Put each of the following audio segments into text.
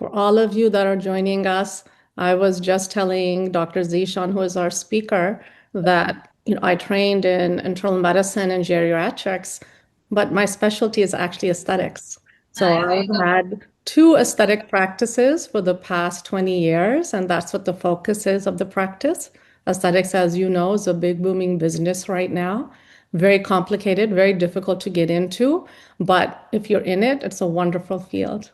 For all of you that are joining us, I was just telling Dr. Zishan, who is our speaker, that I trained in internal medicine and geriatrics, but my specialty is actually aesthetics. So I've had two aesthetic practices for the past 20 years, and that's what the focus is of the practice. Aesthetics, as you know, is a big booming business right now. Very complicated, very difficult to get into, but if you're in it, it's a wonderful field.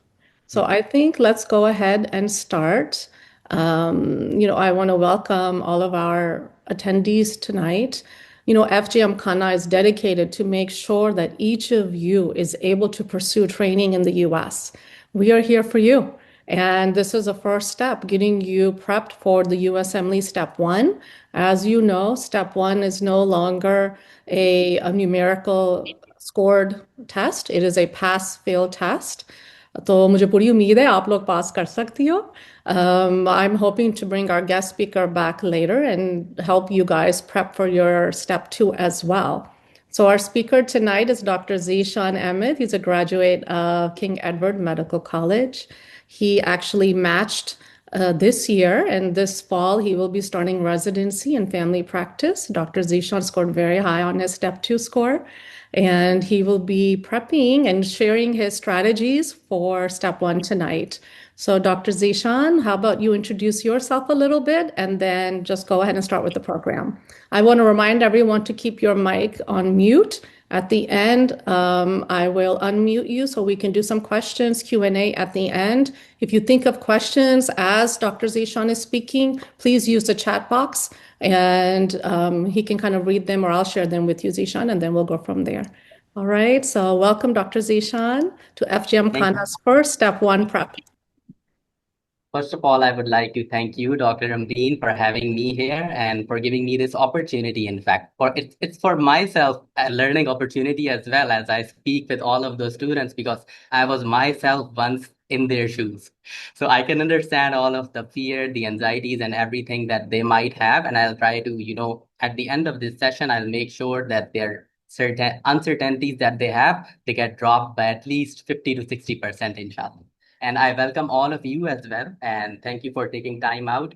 So I think let's go ahead and start. I want to welcome all of our attendees tonight. FGM Khanna is dedicated to make sure that each of you is able to pursue training in the US. We are here for you. And this is a first step, getting you prepped for the USMLE Step 1. As you know, Step 1 is no longer a numerical scored test. It is a pass-fail test. तो मुझे पूरी उम्मीद है आप लोग पास कर सकती हो. I'm hoping to bring our guest speaker back later and help you guys prep for your step 2 as well. So our speaker tonight is Dr. Zishan Ahmed. He's a graduate of King Edward Medical College. He actually matched this year, and this fall he will be starting residency in family practice. Dr. Zishan scored very high on his step 2 score. And he will be prepping and sharing his strategies for step 1 tonight. So, Dr. Zishan, how about you introduce yourself a little bit and then just go ahead and start with the program. I want to remind everyone to keep your mic on mute. At the end, I will unmute you so we can do some questions, Q&A at the end. If you think of questions as Dr. Zishan is speaking, please use the chat box and he can kind of read them or I'll share them with you, Zishan, and then we'll go from there. All right, so welcome Dr. Zishan to FGM Khanna's first step 1 prep. First of all, I would like to thank you, Dr. Amreen, for having me here and for giving me this opportunity. In fact, it's for myself a learning opportunity as well as I speak with all of those students because I was myself once in their shoes. So I can understand all of the fear, the anxieties, and everything that they might have. And I'll try to, at the end of this session, I'll make sure that their certain uncertainties that they have, they get dropped by at least 50 to 60%, inshallah. And I welcome all of you as well. And thank you for taking time out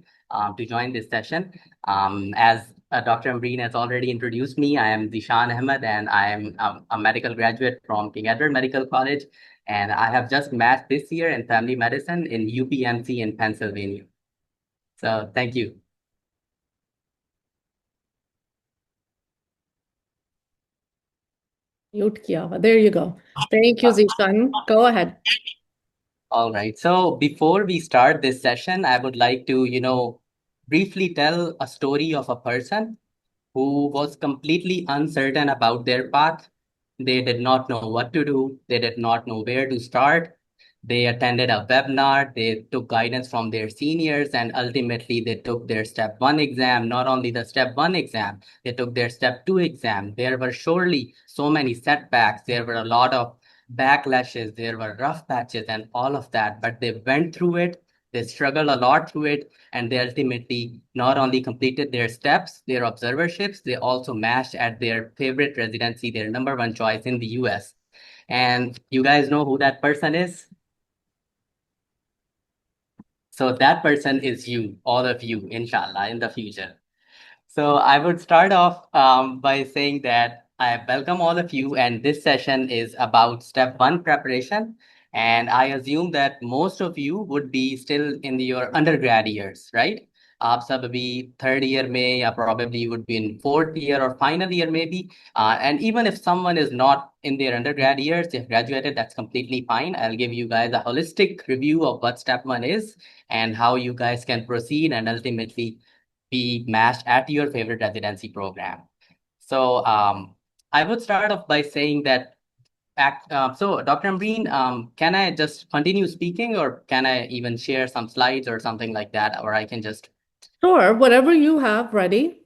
to join this session. As Dr. Amreen has already introduced me, I am Zishan Ahmed, and I am a medical graduate from King Edward Medical College. And I have just matched this year in family medicine in UPMC in Pennsylvania. So thank you. There you go. Thank you, Zishan. Go ahead. All right. So before we start this session, I would like to, briefly tell a story of a person who was completely uncertain about their path. They did not know what to do. They did not know where to start. They attended a webinar. They took guidance from their seniors, and ultimately they took their step 1 exam. Not only the step 1 exam, they took their step 2 exam. There were surely so many setbacks. There were a lot of backlashes. There were rough patches and all of that, but they went through it. They struggled a lot through it, and they ultimately not only completed their steps, their observerships, they also matched at their favorite residency, their number 1 choice in the US. And you guys know who that person is? So that person is you, all of you, inshallah, in the future. So I would start off by saying that I welcome all of you, and this session is about step 1 preparation. And I assume that most of you would be still in your undergrad years, right? आप सब अभी third year में या probably you would be in fourth year or final year maybe. And even if someone is not in their undergrad years, they've graduated, that's completely fine. I'll give you guys a holistic review of what step 1 is and how you guys can proceed and ultimately be matched at your favorite residency program. So I would start off by saying that, so Dr. Amreen, can I just continue speaking or can I even share some slides or something like that, or I can just... Sure, whatever you have ready.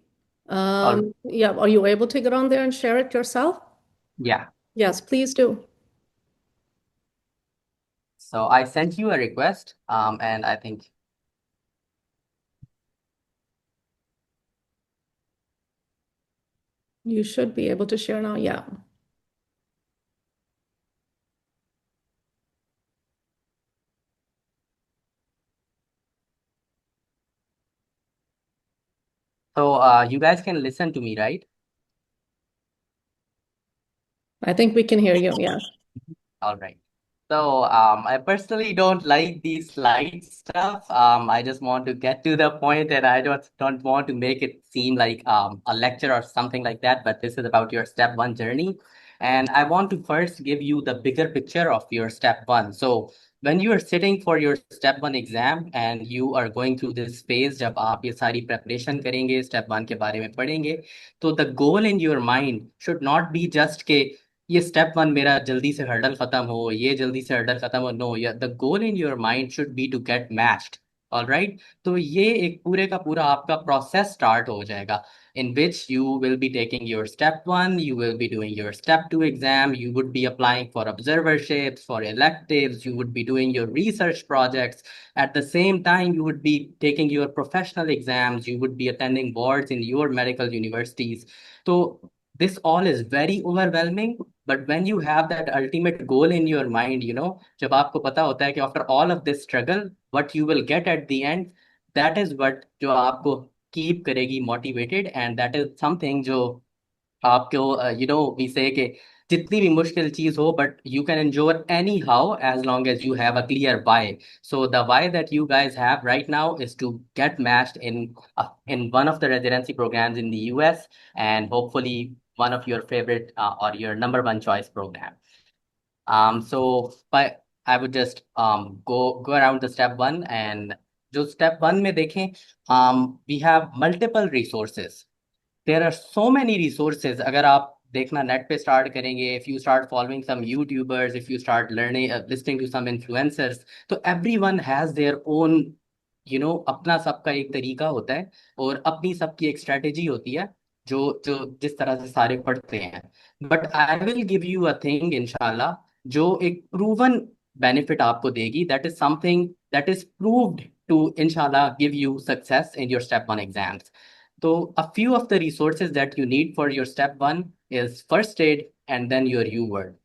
Or, Yeah, are you able to get on there and share it yourself? yeah. Yes, please do. So I sent you a request, and I think... You should be able to share now. Yeah. So you guys can listen to me, right? I think we can hear you. Yeah. All right. So I personally don't like these slide stuff. I just want to get to the point, and I don't want to make it seem like a lecture or something like that. But this is about your step one journey, and I want to first give you the bigger picture of your step one. So when you are sitting for your step one exam and you are going through this phase, जब आप ये सारी preparation करेंगे, step one के बारे में पढ़ेंगे, तो the goal in your mind should not be just के ये स्टेप वन मेरा जल्दी से हर्डल खत्म हो, ये जल्दी से हर्डल खत्म हो, no, yeah the goal in your mind should be to get matched. Alright, तो ये एक पूरे का पूरा आपका प्रोसेस स्टार्ट हो जाएगा, in which you will be taking your step one, you will be doing your step two exam, you would be applying for observerships, for electives, you would be doing your research projects. At the same time, you would be taking your professional exams, you would be attending boards in your medical universities. So this all is very overwhelming, but when you have that ultimate goal in your mind, जब आपको पता होता है कि after all of this struggle, what you will get at the end, that is what जो आपको keep करेगी motivated, and that is something जो आपको we say कि जितनी भी मुश्किल चीज हो, but you can endure anyhow as long as you have a clear why. So the why that you guys have right now is to get matched in one of the residency programs in the US, and hopefully one of your favorite or your number one choice program. So but I would just go around the step one, and जो step one में देखें, we have multiple resources. There are so many resources. अगर आप देखना net पे start करेंगे, if you start following some YouTubers, if you start learning listening to some influencers, तो everyone has their own, अपना सबका एक तरीका होता है और अपनी सबकी एक स्ट्रेटेजी होती है, जो जो जिस तरह से सारे पढ़ते हैं। But I will give you a thing इंशाल्लाह, जो एक प्रूवन बेनिफिट आपको देगी, that is something that is proved to इंशाल्लाह give you success in your step one exams. So a few of the resources that you need for your step one is first aid and then your U word.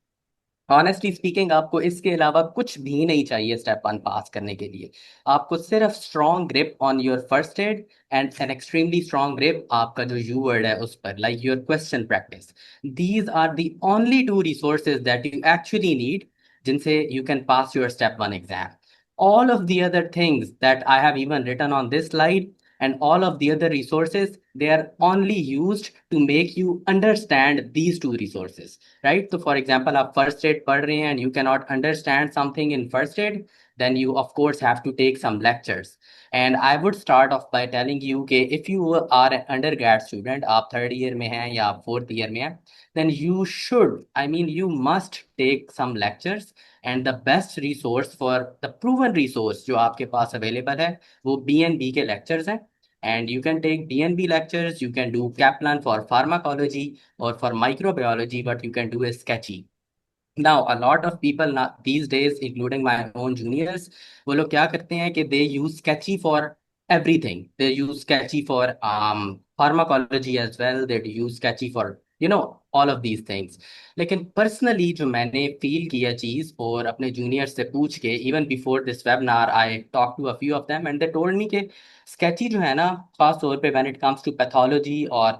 Honestly speaking, आपको इसके अलावा कुछ भी नहीं चाहिए step one pass करने के लिए. आपको सिर्फ strong grip on your first aid and an extremely strong grip आपका जो यू वर्ड है उस पर, like your question practice. These are the only two resources that you actually need, जिनसे you can pass your step one exam. All of the other things that I have even written on this slide and all of the other resources, they are only used to make you understand these two resources, right? So for example, आप first aid पढ़ रहे हैं and you cannot understand something in first aid, then you of course have to take some lectures. And I would start off by telling you कि if you are an undergrad student, आप third year में हैं या आप fourth year में हैं, then you should, I mean you must take some lectures. And the best resource for the proven resource जो आपके पास available है, वो BNB के lectures हैं. And you can take DNB lectures, you can do Kaplan for pharmacology, or for microbiology, what you can do is Sketchy. Now a lot of people now, these days including my own juniors, वो लोग क्या करते हैं कि they use Sketchy for everything. They use Sketchy for pharmacology as well, they use Sketchy for all of these things. लेकिन personally जो मैंने feel किया चीज और अपने juniors से पूछ के, even before this webinar I talked to a few of them and they told me कि Sketchy जो है ना, खास तौर पे when it comes to pathology or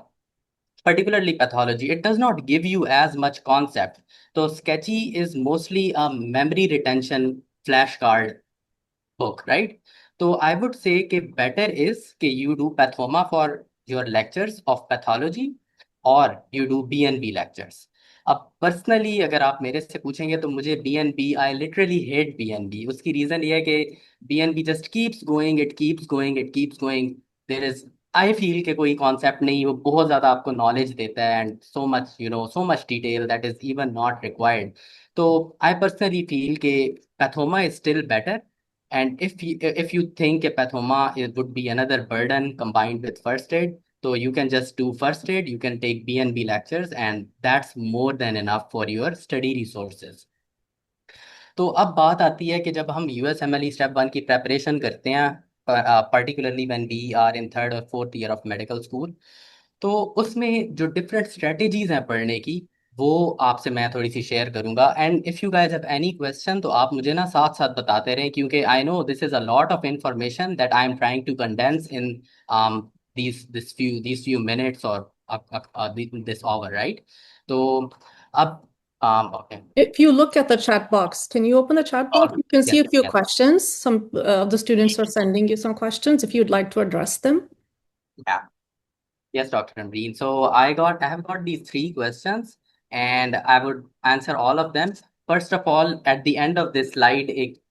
particularly pathology, it does not give you as much concept. So Sketchy is mostly a memory retention flashcard book, right? So I would say कि better is कि you do Pathoma for your lectures of pathology or you do BNB lectures. अब personally अगर आप मेरे से पूछेंगे तो मुझे BNB, I literally hate BNB. उसकी रीजन ये है कि BNB just keeps going, it keeps going, it keeps going. There is, I feel कि कोई कॉन्सेप्ट नहीं, वो बहुत ज्यादा आपको नॉलेज देता है and so much so much detail that is even not required. तो आई पर्सनली फील कि Pathoma is still better. And if you think a pathoma would be another burden combined with first aid, so you can just do first aid, you can take BNB lectures, and that's more than enough for your study resources. तो अब बात आती है कि जब हम USMLE step one की preparation करते हैं, particularly when we are in third और fourth year of medical school, तो उसमें जो डिफरेंट स्ट्रेटेजीज हैं पढ़ने की, वो आपसे मैं थोड़ी सी शेयर करूंगा. And if you guys have any question तो आप मुझे ना साथ साथ बताते रहें, क्योंकि I know this is a lot of information that I am trying to condense in these few minutes or this hour, right? So up okay. If you look at the chat box, can you open the chat box? Oh, You can see yes, a few yes. questions. Some of the students are sending you some questions if you'd like to address them. Yeah. Yes, Dr. Amreen. So I have got these three questions and I would answer all of them. First of all, at the end of this slide,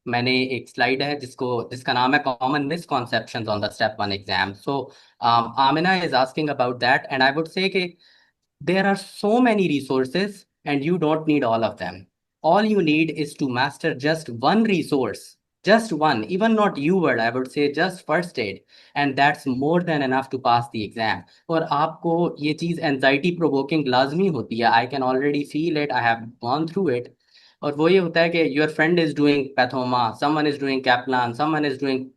मैंने एक slide है जिसका नाम है Common Misconceptions on the Step 1 exam. So Amina is asking about that, and I would say कि there are so many resources, and you don't need all of them. All you need is to master just one resource, just one, even not UWord, I would say just first aid, and that's more than enough to pass the exam. और आपको ये चीज़ anxiety provoking लाजमी होती है. I can already feel it. I have gone through it. और वो ये होता है कि your friend is doing pathoma, someone is doing Kaplan, someone is doing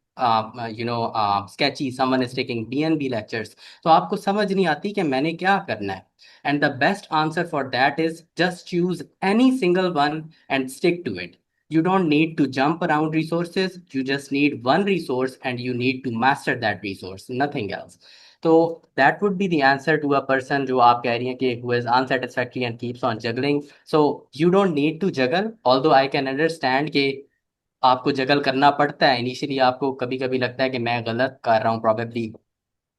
sketchy, someone is taking DNB lectures. तो आपको समझ नहीं आती कि मैंने क्या करना है. And the best answer for that is just choose any single one and stick to it. You don't need to jump around resources. You just need one resource and you need to master that resource, nothing else. So that would be the answer to a person जो आप कह रही हैं कि who is unsatisfactory and keeps on juggling. So you don't need to juggle, although I can understand कि आपको जगल करना पड़ता है. इनिशियली आपको कभी कभी लगता है कि मैं गलत कर रहा हूँ probably.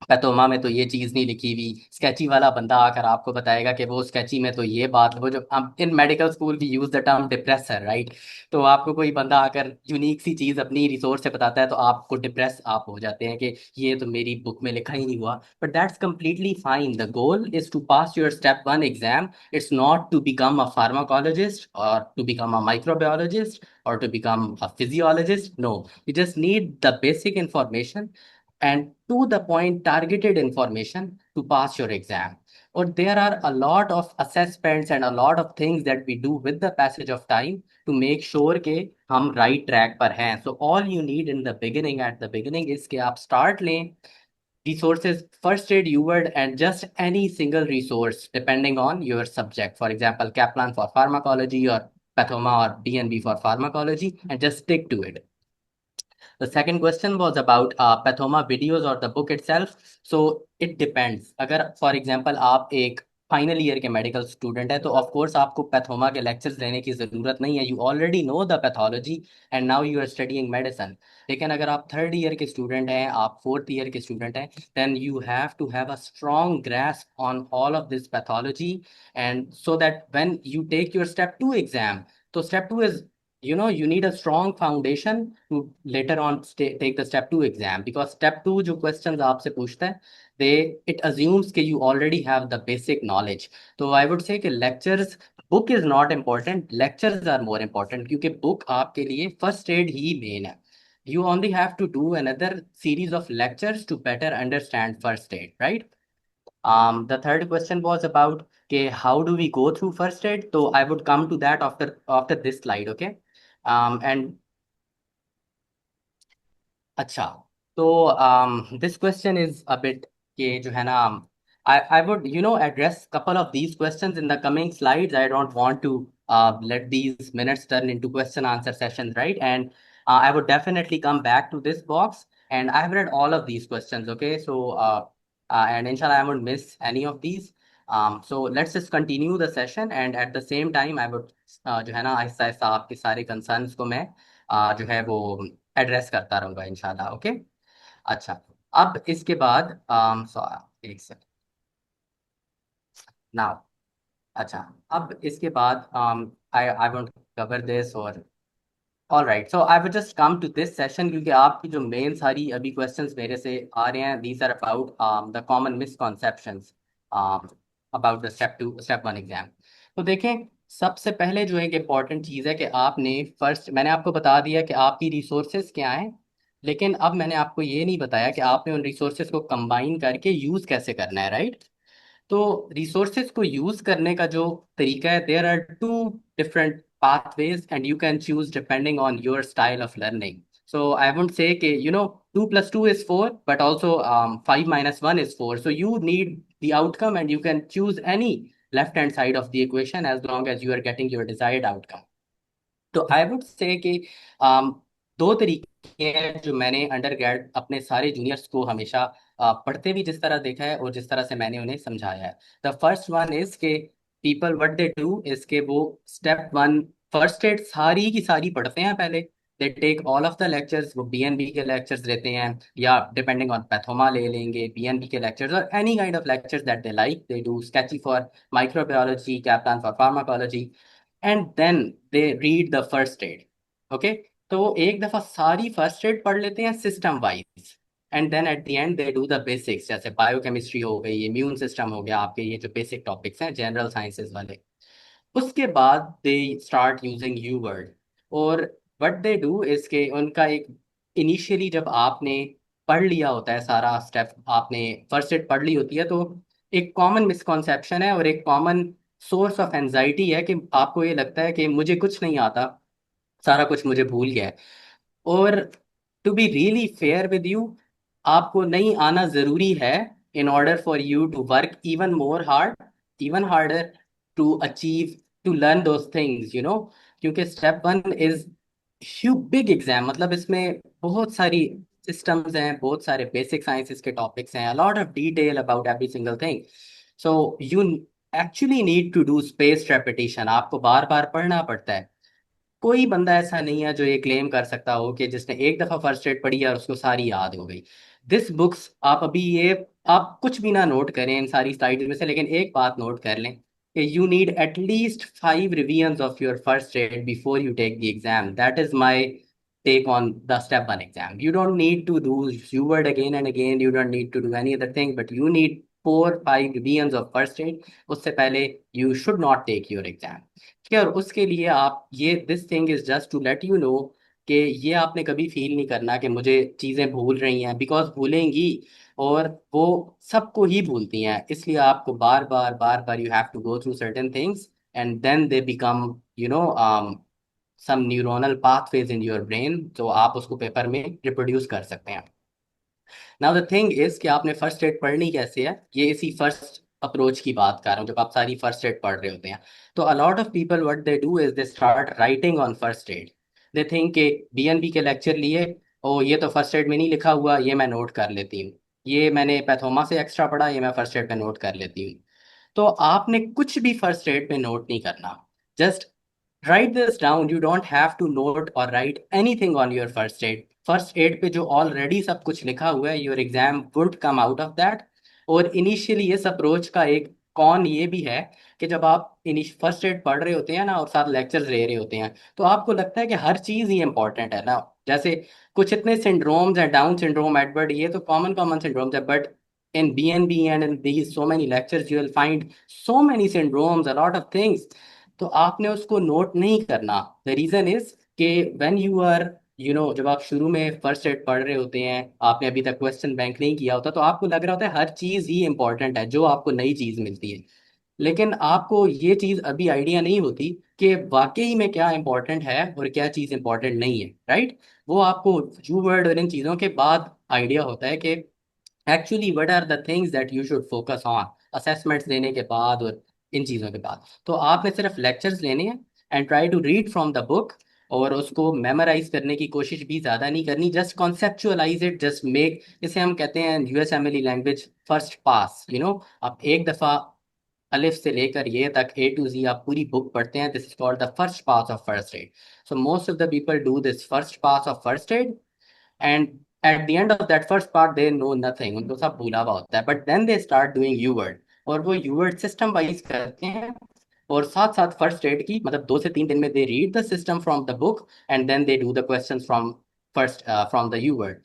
पैथोमा में तो ये चीज नहीं लिखी हुई. स्केची वाला बंदा आकर आपको बताएगा कि वो स्केची में तो ये बात, वो जो in medical school we use the term depressor, right? तो आपको कोई बंदा आकर यूनिक सी चीज अपनी रिसोर्स से बताता है तो आपको डिप्रेस आप हो जाते हैं कि ये तो मेरी बुक में लिखा ही नहीं हुआ. But that's completely fine. The goal is to pass your step 1 exam. It's not to become a pharmacologist और to become a microbiologist or to become a physiologist. No, you just need the basic information and to the point targeted information to pass your exam. Or there are a lot of assessments and a lot of things that we do with the passage of time to make sure कि हम right track पर हैं. So all you need in the beginning, at the beginning, is कि आप start लें resources, first aid, UWord, and just any single resource depending on your subject. For example, Kaplan for pharmacology or Pathoma or DNB for pharmacology, and just stick to it. The second question was about Pathoma videos or the book itself. So it depends. अगर for example आप एक final year के medical student है तो of course आपको Pathoma के lectures लेने की ज़रूरत नहीं है. You already know the pathology and now you are studying medicine. लेकिन अगर आप थर्ड ईयर के स्टूडेंट हैं, आप फोर्थ ईयर के स्टूडेंट हैं, then you have to have a strong grasp on all of this pathology, and so that when you take your step 2 exam, तो step 2 is, you need a strong foundation to later on take the step 2 exam, because step 2 जो questions आपसे पूछता है, they it assumes कि you already have the basic knowledge. तो I would say कि lectures, book is not important, lectures are more important, क्योंकि book आपके लिए first aid ही main है. You only have to do another series of lectures to better understand first aid, right? The third question was about okay, how do we go through first aid? So I would come to that after this slide, okay? And अच्छा, तो this question is a bit कि जो है ना, I would address couple of these questions in the coming slides. I don't want to let these minutes turn into question answer sessions, right? And I would definitely come back to this box, and I've read all of these questions, okay? So and inshallah I won't miss any of these. So let's just continue the session, and at the same time I would जो है ना आहिस्ता आहिस्ता आपके सारे concerns को मैं जो है वो एड्रेस करता रहूंगा इंशाल्लाह, ओके? अच्छा, अब इसके बाद एक सेकंड नाउ. अच्छा, अब इसके बाद I I want cover this और all right. So I will just come to this session क्योंकि आपकी जो मेन सारी अभी क्वेश्चंस मेरे से आ रहे हैं, these are about the common misconceptions about the step 1 exam. तो देखें, सबसे पहले जो एक इम्पॉर्टेंट चीज़ है कि आपने फर्स्ट, मैंने आपको बता दिया कि आपकी रिसोर्सेज क्या हैं, लेकिन अब मैंने आपको ये नहीं बताया कि आपने उन रिसोर्सेज को कंबाइन करके यूज़ कैसे करना है, राइट? तो रिसोर्सेज को यूज करने का जो तरीका है, there are two different pathways and you can choose depending on your style of learning. So I won't say कि 2 plus 2 is 4, but also 5 minus 1 is 4. So you need the outcome and you can choose any left hand side of the equation as long as you are getting your desired outcome. तो I would say कि दो तरीके हैं जो मैंने under grade अपने सारे juniors को हमेशा पढ़ते भी जिस तरह देखा है और जिस तरह से मैंने उन्हें समझाया है। द फर्स्ट वन इज के people what they do is के वो स्टेप वन फर्स्ट एड सारी की सारी पढ़ते हैं पहले। They take all of the lectures, वो बीएनबी के लेक्चर्स लेते हैं या डिपेंडिंग ऑन पैथोमा ले लेंगे बीएनबी के लेक्चर्स और any kind of lectures that they like. They do Sketchy for microbiology, Kaplan for pharmacology, and then they read the First Aid. Okay, तो वो एक दफा सारी फर्स्ट एड पढ़ लेते हैं system wise, and then at the end they do the basics, जैसे biochemistry हो गई, इम्यून सिस्टम हो गया, आपके ये जो बेसिक टॉपिक्स हैं जनरल साइंसेज वाले। उसके बाद they start using UWorld. और व्हाट दे डू इसके उनका एक इनिशियली जब आपने पढ़ लिया होता है सारा स्टेप, आपने फर्स्ट एड पढ़ ली होती है, तो एक कॉमन मिसकॉन्सेप्शन है और एक कॉमन सोर्स ऑफ एंजाइटी है कि आपको ये लगता है कि मुझे कुछ नहीं आता, सारा कुछ मुझे भूल गया है। और to be really fair with you, आपको नहीं आना जरूरी है in order for you to work even more hard, even harder to achieve, to learn those things, you know. क्योंकि step one is huge big exam, मतलब इसमें बहुत सारी सिस्टम्स हैं, बहुत सारे बेसिक साइंसेस के टॉपिक्स हैं, a lot of detail about every single thing. So you actually need to do space repetition, आपको बार बार पढ़ना पड़ता है। कोई बंदा ऐसा नहीं है जो ये क्लेम कर सकता हो कि जिसने एक दफा फर्स्ट एड पढ़ी है और उसको सारी याद हो गई। दिस बुक्स, आप अभी ये, आप कुछ भी ना नोट करें इन सारी स्लाइड्स में से, लेकिन एक बात नोट कर लें कि you need at least 5 revisions of your first Aid before you take the exam. That is my take on the step one exam. You don't need to do Heward again and again. You don't need to do any other thing, but you need 4 5 revisions of first aid. उससे पहले you should not take your exam. ठीक है, और उसके लिए आप ये this thing is just to let you know कि ये आपने कभी फील नहीं करना कि मुझे चीज़ें भूल रही हैं, बिकॉज भूलेंगी, और वो सबको ही भूलती हैं। इसलिए आपको बार बार you have to go through certain things and then they become you know some neuronal pathways in your brain, तो आप उसको पेपर में रिप्रोड्यूस कर सकते हैं। नाउ द थिंग इज कि आपने फर्स्ट एड पढ़नी कैसे है, ये इसी फर्स्ट अप्रोच की बात कर रहा हूँ, जब आप सारी फर्स्ट एड पढ़ रहे होते हैं। तो अ lot of people what they do is they start writing on first aid. They think के बीएनबी के लेक्चर लिए, ओ ये तो फर्स्ट एड में नहीं लिखा हुआ, ये मैं नोट कर लेती हूँ, ये मैंने पैथोमा से एक्स्ट्रा पढ़ा, ये मैं फर्स्ट एड पे नोट कर लेती हूँ। तो आपने कुछ भी फर्स्ट एड पे नोट नहीं करना। Just write this down. You don't have to note or write anything on your first aid. First aid पे जो ऑलरेडी सब कुछ लिखा हुआ है, your exam would come out of that. और इनिशियली इस अप्रोच का एक कॉन ये भी है कि जब आप फर्स्ट एड पढ़ रहे होते हैं ना और साथ लेक्चर्स ले रहे होते हैं, तो आपको लगता है कि हर चीज़ ही इंपॉर्टेंट है ना। जैसे कुछ इतने सिंड्रोम्स हैं, डाउन सिंड्रोम, एडवर्ड, ये तो कॉमन कॉमन सिंड्रोम्स है, but in BNB and in these so many lectures you will find so many syndromes, a lot of things। तो आपने उसको नोट नहीं करना। द रीजन इज कि when you are you know, जब आप शुरू में फर्स्ट एड पढ़ रहे होते हैं, आपने अभी तक क्वेश्चन बैंक नहीं किया होता, तो आपको लग रहा होता है हर चीज़ ही इंपॉर्टेंट है जो आपको नई चीज़ मिलती है। लेकिन आपको ये चीज़ अभी आइडिया नहीं होती कि वाकई में क्या इंपॉर्टेंट है और क्या चीज़ इंपॉर्टेंट नहीं है, राइट। वो आपको यू वर्ड और इन चीज़ों के बाद आइडिया होता है कि actually what are the things that you should focus on, assessments देने के बाद और इन चीज़ों के बाद। तो आपने सिर्फ लेक्चर्स लेने हैं and try to read from the book, और उसको मेमोराइज करने की कोशिश भी ज़्यादा नहीं करनी, just conceptualise it, just make, इसे हम कहते हैं यूएसएमएल language first pass, you know. आप एक दफ़ा अलिफ से लेकर ये तक ए टू जी आप पूरी बुक पढ़ते हैं, this is called the first pass of First add. So most of the people do this first pass of First add, and at the end of that first part they know nothing, उनको सब भूला हुआ होता है, but then they start doing UWorld, और वो you word system wise करते हैं। और साथ साथ फर्स्ट एड की मतलब 2 से 3 दिन में they read the system from the book and then they do the questions from first from the UWorld.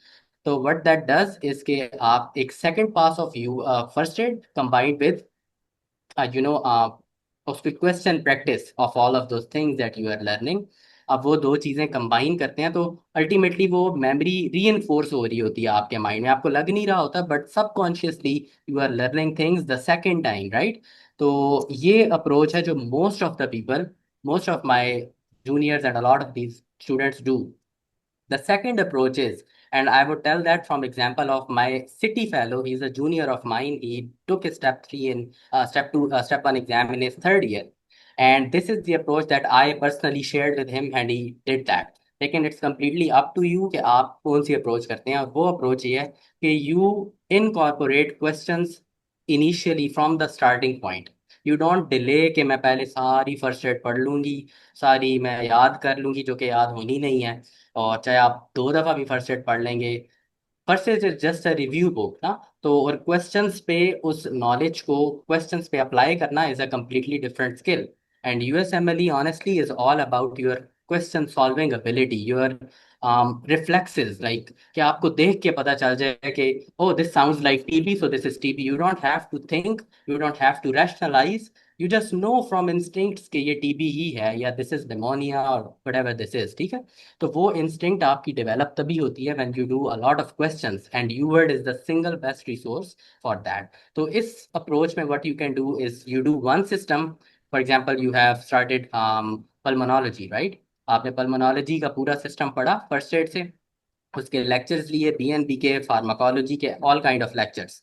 तो व्हाट दैट डज इज के आप एक second pass of you First Aid combined with you know उसकी question practice of all of those things that you are learning. अब वो दो चीज़ें combine करते हैं तो अल्टीमेटली वो मेमोरी री हो रही होती है आपके माइंड में, आपको लग नहीं रहा होता, but subconsciously you are learning things the second time, right. तो ये अप्रोच है जो most of the people, most of my juniors and a lot of these students do. The second approach is, and I would tell that from example of my city fellow, he's a junior of mine. He took his step three in step two, step one exam in his third year. And this is the approach that I personally shared with him, and he did that. लेकिन it's completely up to you कि आप कौन सी approach करते हैं। और वो approach ये है कि you incorporate questions initially from the starting point. You don't delay कि मैं पहले सारी फर्स्ट एड पढ़ लूंगी, सारी मैं याद कर लूंगी, जो कि याद होनी नहीं है। और चाहे आप 2 दफ़ा भी फर्स्ट एड पढ़ लेंगे, first is just a review book ना। तो और क्वेश्चंस पे उस नॉलेज को क्वेश्चंस पे अप्लाई करना is a completely different skill. And USMLE honestly is all about your question solving ability, your reflexes, like कि आपको देख के पता चल जाए कि oh this sounds like TB so this is TB. You don't have to think, you don't have to rationalize, you just know from instincts कि ये टीबी ही है या दिस इज निमोनिया और व्हाटएवर दिस इज, ठीक है। तो वो इंस्टिंक्ट आपकी डेवलप तभी होती है when you do a lot of questions, and UWorld is the single best resource for that. तो इस अप्रोच में what you can do is you do one system. For example you have started pulmonology, right. आपने pulmonology का पूरा system पढ़ा first aid से, उसके lectures लिए, बीएनबी के, फार्माकोलॉजी के, ऑल काइंड ऑफ लेक्चर्स।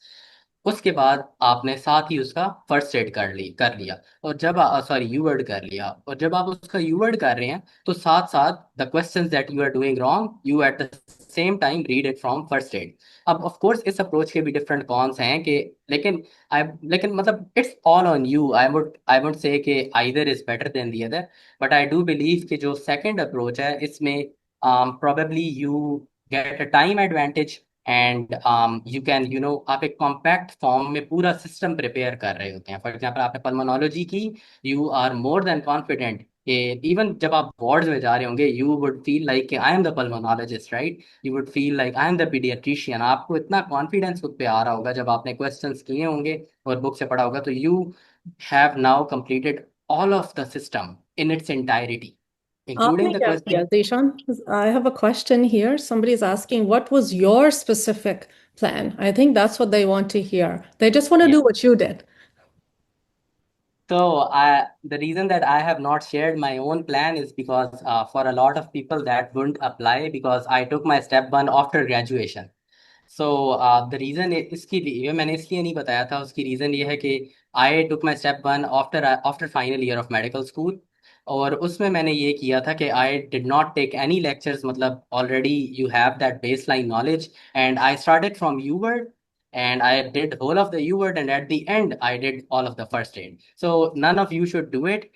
उसके बाद आपने साथ ही उसका फर्स्ट एड कर लिया। और जब सॉरी यूवर्ड कर लिया, और जब आप उसका यूवर्ड कर रहे हैं तो साथ साथ the questions that you are doing wrong you at the same time read it from First Aid. अब ऑफ कोर्स इस अप्रोच के भी डिफरेंट कॉन्स हैं कि, लेकिन आई लेकिन मतलब it's all on you. I would say कि either is better than the other, but I do believe कि जो सेकंड अप्रोच है इसमें probably you get a time advantage, and you can आप एक कॉम्पैक्ट फॉर्म में पूरा सिस्टम प्रिपेयर कर रहे होते हैं। फॉर एग्जांपल आपने पल्मोनोलॉजी की, you are more than confident कि इवन जब आप वार्ड्स में जा रहे होंगे यू वुड फील लाइक कि I am the pulmonologist, right. You would feel like I am the paediatrician. आपको इतना कॉन्फिडेंस खुद पे आ रहा होगा जब आपने क्वेश्चंस किए होंगे और बुक से पढ़ा होगा। तो you have now completed all of the system in its entirety, आपने including the क्या question. किया, Zishan? I have a question here. Somebody's asking, what was your specific plan? I think that's what they want to hear. They just want to Yeah. do what you did. So the reason that I have not shared my own plan is because for a lot of people that wouldn't apply, because I took my step one after graduation. So the reason इसकी लिए मैंने इसलिए नहीं बताया था, उसकी reason ये है कि I took my step one after final year of medical school। और उसमें मैंने ये किया था कि I did not take any lectures, मतलब already you have that baseline knowledge, and I started from UWord, and I did whole of the UWord, and at the end I did all of the first aid. So none of you should do it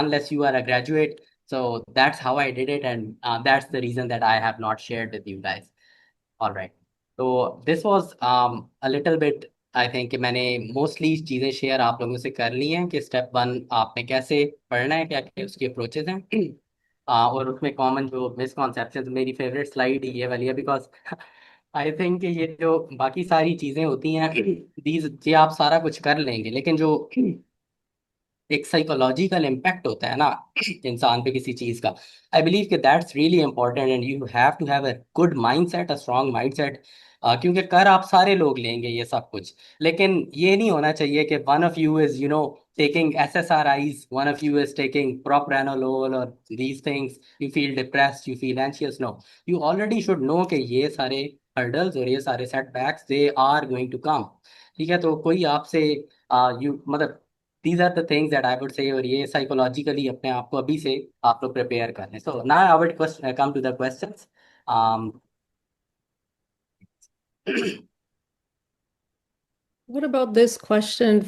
unless you are a graduate. So that's how I did it, and that's the reason that I have not shared with you guys. All right. तो this was a little bit, I think कि मैंने mostly चीज़ें share आप लोगों से कर ली हैं कि स्टेप वन आपने कैसे पढ़ना है, क्या क्या उसकी अप्रोचेज हैं। और उसमें कॉमन जो मिसकॉन्सेप्शन, मेरी फेवरेट स्लाइड ये वाली है, बिकॉज आई थिंक ये जो बाकी सारी चीज़ें होती हैं दीज ये आप सारा कुछ कर लेंगे, लेकिन जो एक साइकोलॉजिकल इम्पैक्ट होता है ना इंसान पे किसी चीज का, आई बिलीव कि that's really important, and you have to have a good mind set, a strong mind set. क्योंकि कर आप सारे लोग लेंगे ये सब कुछ, लेकिन ये नहीं होना चाहिए कि one of you is taking SSRIs, one of you is taking propranolol or these things, you feel depressed, you feel anxious. No, you already should know कि ये सारे hurdles और ये सारे setbacks they are going to come। ठीक है, तो कोई आपसे यू मतलब these are the things that I would say, और ये साइकोलॉजिकली अपने आप को अभी से आप लोग प्रिपेयर कर लें। So now I would come to the questions. What about this question?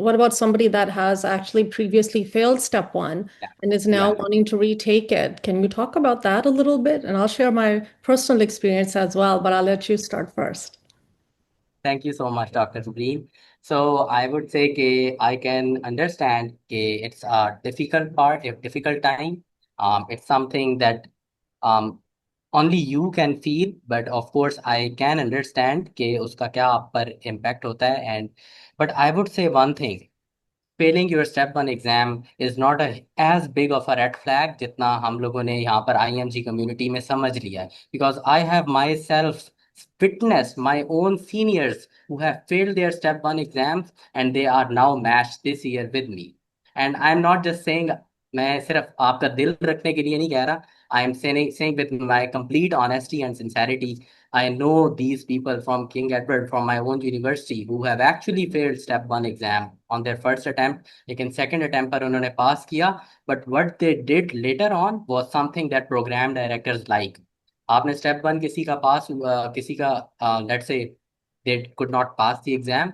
What about somebody that has actually previously failed step one Yeah, and is now yeah. wanting to retake it? Can we talk about that a little bit? And I'll share my personal experience as well, but I'll let you start first. Thank you so much, Dr. Supreme. So I would say I can understand it's a difficult part, a difficult time. It's something that um, only you can feel, but of course I can understand कि उसका क्या आप पर impact होता है। And but I would say one thing, failing your step one exam is not as big of a red flag जितना हम लोगों ने यहाँ पर IMG community में समझ लिया है, because I have myself witnessed my own seniors who have failed their step one exams, and they are now matched this year with me। And I'm not just saying मैं सिर्फ आपका दिल रखने के लिए नहीं कह रहा. I am saying with my complete honesty and sincerity. I know these people from King Edward, from my own university, who have actually failed step one exam on their first attempt. लेकिन second attempt पर उन्होंने pass किया. But what they did later on was something that program directors like. आपने step one किसी का pass, किसी का let's say they could not pass the exam.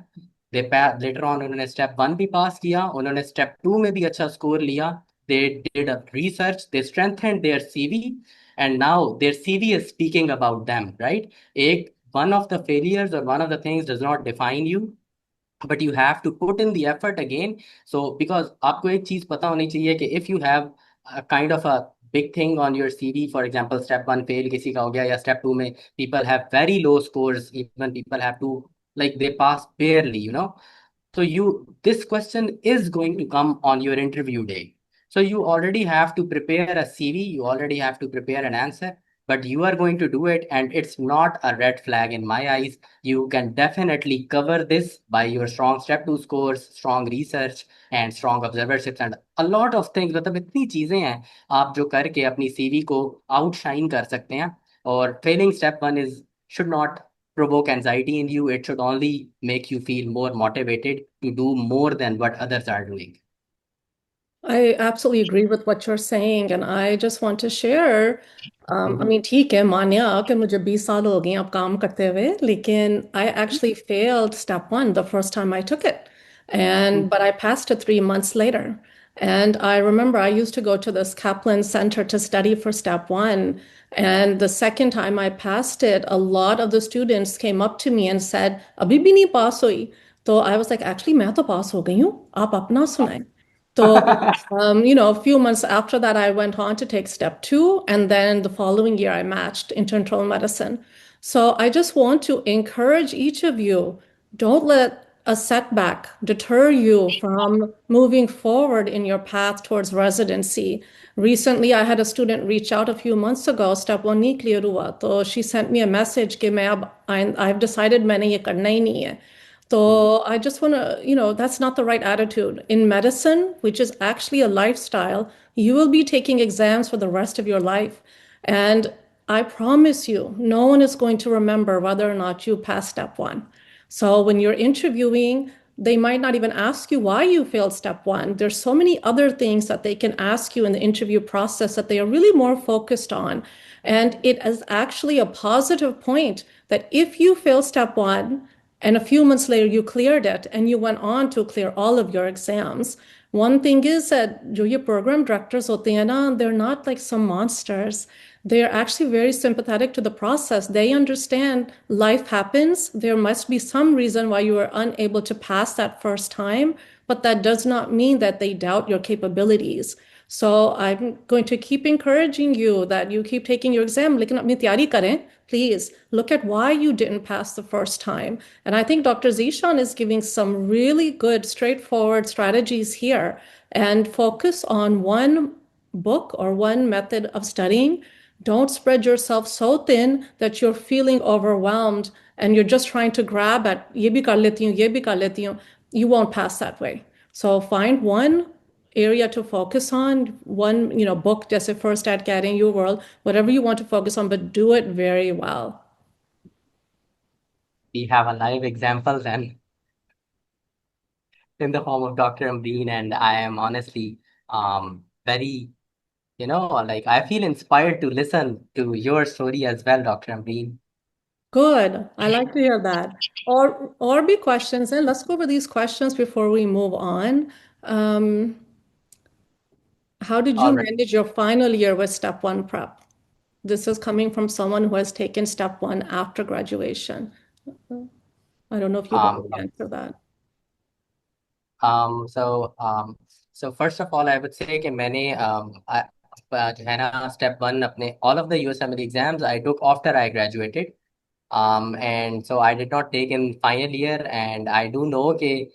Later on उन्होंने step one भी pass किया, उन्होंने step two में भी अच्छा score लिया. They did a research, they strengthened their CV, and now their CV is speaking about them, right? One of the failures or one of the things does not define you, but you have to put in the effort again. So because आपको एक चीज पता होनी चाहिए कि if you have a kind of a big thing on your CV, for example step one fail किसी का हो गया, या step two में people have very low scores, even people have to, like, they pass barely, so this question is going to come on your interview day. So you already have to prepare a CV, you already have to prepare an answer, but you are going to do it, and it's not a red flag in my eyes. You can definitely cover this by your strong step two scores, strong research, and strong observerships, and a lot of things. मतलब इतनी चीजें हैं आप जो करके अपनी CV को outshine कर सकते हैं. और failing step one is should not provoke anxiety in you. It should only make you feel more motivated to do more than what others are doing. I absolutely agree with what you're saying, and I just want to share. I Mhm. mean, ठीक है, मान्या कि मुझे 20 साल हो गए अब काम करते हुए, लेकिन I actually failed step one the first time I took it, and but I passed it 3 months later. And I remember I used to go to this Kaplan Center to study for step one, and the second time I passed it, a lot of the students came up to me and said, "अभी भी नहीं पास हुई." तो I was like, "Actually, मैं तो पास हो गई हूँ, आप अपना सुनाएं." So, a few months after that, I went on to take step two. And then the following year, I matched into internal medicine. So I just want to encourage each of you, don't let a setback deter you from moving forward in your path towards residency. Recently, I had a student reach out a few months ago, step one नहीं clear हुआ. So she sent me a message कि I've decided मैंने ये करना ही नहीं है. So I just want to, that's not the right attitude. In medicine, which is actually a lifestyle, you will be taking exams for the rest of your life. And I promise you, no one is going to remember whether or not you passed step one. So when you're interviewing, they might not even ask you why you failed step one. There's so many other things that they can ask you in the interview process that they are really more focused on. And it is actually a positive point that if you fail step one, and a few months later you cleared it and you went on to clear all of your exams. One thing is that जो ये program directors होते हैं ना, they're not like some monsters. They're actually very sympathetic to the process. They understand life happens. There must be some reason why you were unable to pass that first time, but that does not mean that they doubt your capabilities. So I'm going to keep encouraging you that you keep taking your exam, लेकिन अपनी तैयारी करें. Please look at why you didn't pass the first time. And I think Dr. Zishan is giving some really good, straightforward strategies here, and focus on one book or one method of studying. Don't spread yourself so thin that you're feeling overwhelmed and you're just trying to grab at ye bhi kar leti hu, ye bhi kar leti hu. You won't pass that way. So find one area to focus on, one, book, just a first at getting your world, whatever you want to focus on, but do it very well. We have a live example then in the form of Dr. Ambreen, and I am honestly very, like, I feel inspired to listen to your story as well, Dr. Ambreen. Good. I like to hear that. Or be questions, and let's go over these questions before we move on. Um, how did you All right. manage your final year with step one prep? This is coming from someone who has taken step one after graduation. I don't know if you want Um, to answer that. Um, so, um, so first of all, I would say कि मैंने जो है ना step one अपने all of the USMLE exams I took after I graduated. And so I did not take in final year, and I do know कि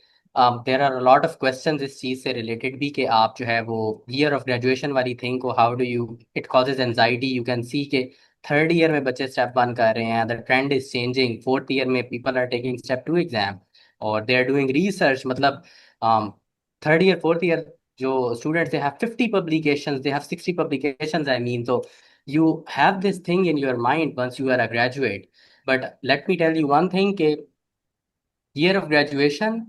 there are a lot of questions इस चीज़ से related भी कि आप जो है वो year of graduation वाली thing को how do you, it causes anxiety. You can see कि third year में बच्चे step one कर रहे हैं, the trend is changing. Fourth year में people are taking step two exam, or they are doing research. मतलब third year fourth year जो students, they have 50 publications, they have 60 publications, I mean. So you have this thing in your mind once you are a graduate. But let me tell you one thing, year of graduation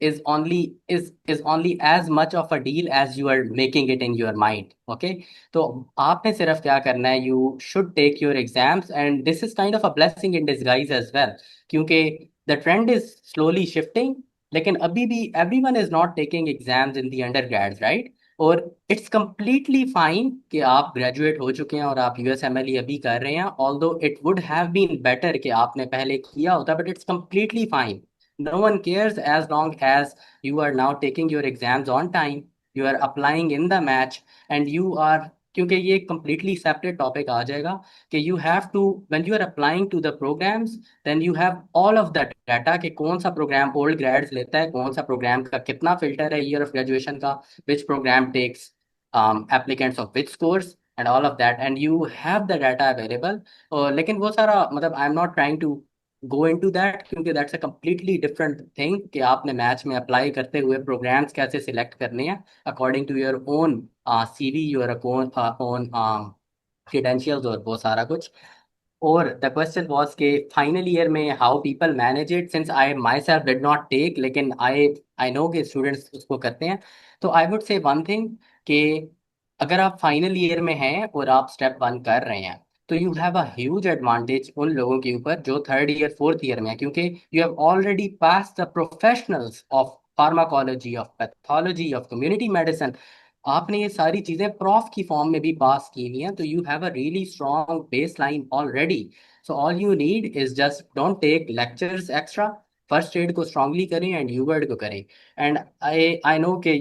is only as much of a deal as you are making it in your mind. Okay, तो आपने सिर्फ क्या करना है, you should take your exams, and this is kind of a blessing in disguise as well, क्योंकि the trend is slowly shifting. लेकिन अभी भी everyone is not taking exams in the undergrads, right? और इट्स कम्प्लीटली फाइन कि आप graduate हो चुके हैं और आप यूएसएमएलई अभी कर रहे हैं, although it would have been better कि आपने पहले किया होता, but it's completely fine. No one cares as long as you are now taking your exams on time, you are applying in the match, and you are, क्योंकि ये completely separate topic आ जाएगा कि you have to, when you are applying to the programs, then you have all of that data कि कौन सा program old grads लेता है, कौन सा program का कितना filter है year of graduation का, which program takes applicants of which course and all of that, and you have the data available. लेकिन वो सारा मतलब I am not trying to go into that, क्योंकि that's a completely different thing कि आपने match में apply करते हुए प्रोग्राम्स कैसे सिलेक्ट करने हैं according to your own CV, your own own credentials और वो सारा कुछ. और द क्वेश्चन वाज के फाइनल ईयर में how people manage it, since I myself did not take, लेकिन आई नो कि स्टूडेंट्स उसको करते हैं. तो I would say one thing कि अगर आप फाइनल ईयर में हैं और आप स्टेप वन कर रहे हैं, तो you have a huge advantage उन लोगों के ऊपर जो थर्ड ईयर फोर्थ ईयर में है, क्योंकि you have already pass the professionals of pharmacology, of pathology, of community medicine. आपने ये सारी चीजें प्रॉफ की फॉर्म में भी पास की हुई हैं, तो you have a really strong baseline already. So all you need is just don't take lectures extra, first aid को स्ट्रांगली करें एंड यूवर्ड को करें. एंड आई नो कि